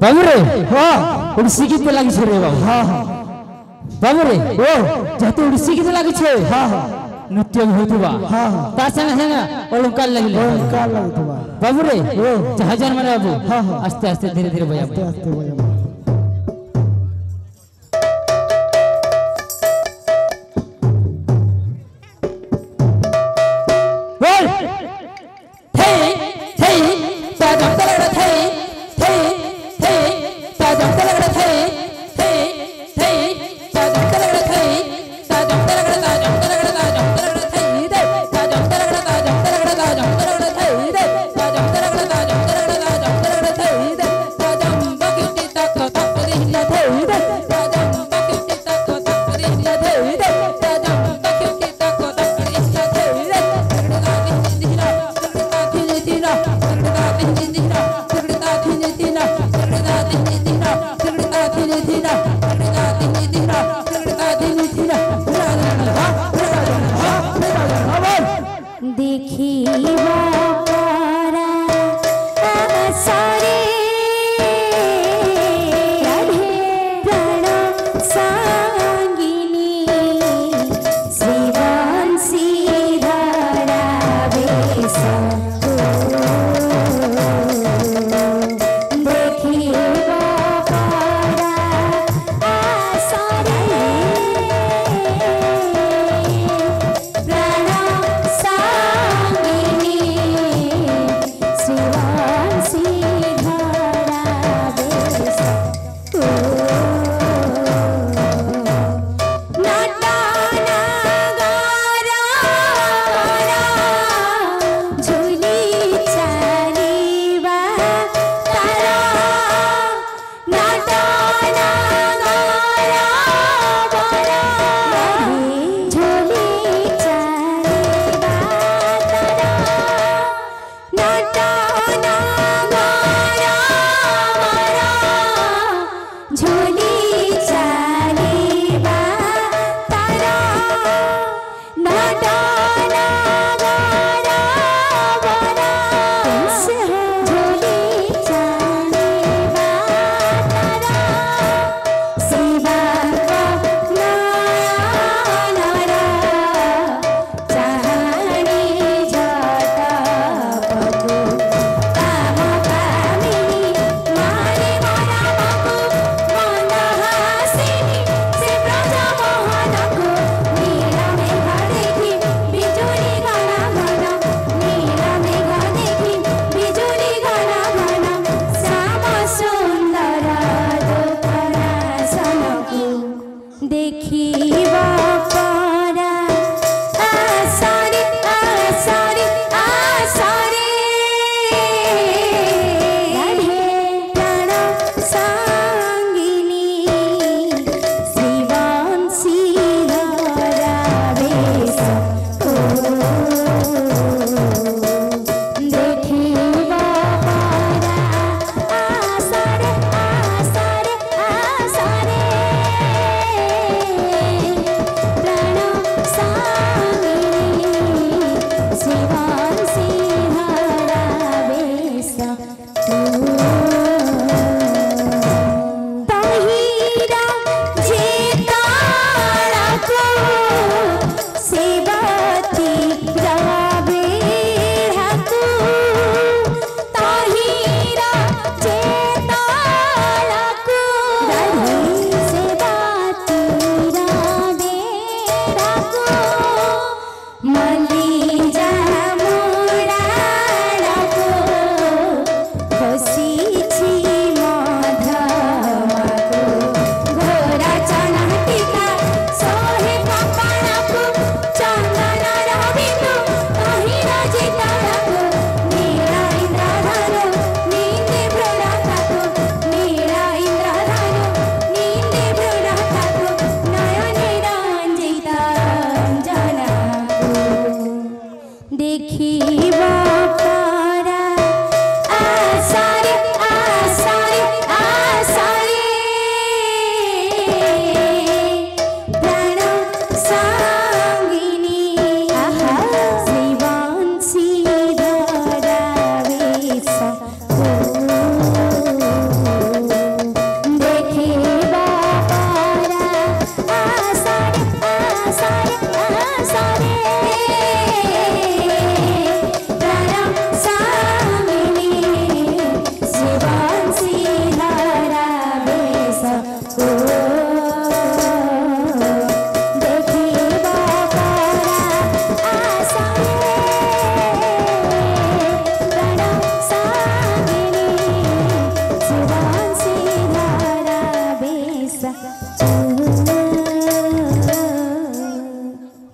बाबू रे हां उड़सी गीत लागी छे रे बाबू हां हां बाबू रे ओ जते उड़सी गीत लागी छे हां हां नृत्य होतबा हां हां ता संग संग अलंकार लागिले अलंकार लागतबा बाबू रे ओ जहाजन मारे बाबू हां हां आस्ते आस्ते धीरे धीरे बजा आस्ते आस्ते बजा बोल थे थे ता जंत लगड़ा थे थे थे ता जंत लगड़ा थे थे थे ता जंत लगड़ा थे ता जंत लगड़ा ता जंत लगड़ा ता जंत लगड़ा थे दे ता जंत लगड़ा ता जंत लगड़ा ता जंत लगड़ा थे दे ता जंत लगड़ा ता जंत लगड़ा ता जंत लगड़ा थे दे ता जंब किटी तक तक रिहिला थे दे ता जंब किटी तक तक रिहिला थे दे ता जंब किटी तक तक रिहिला थे दे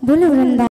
बोलो वृंदा।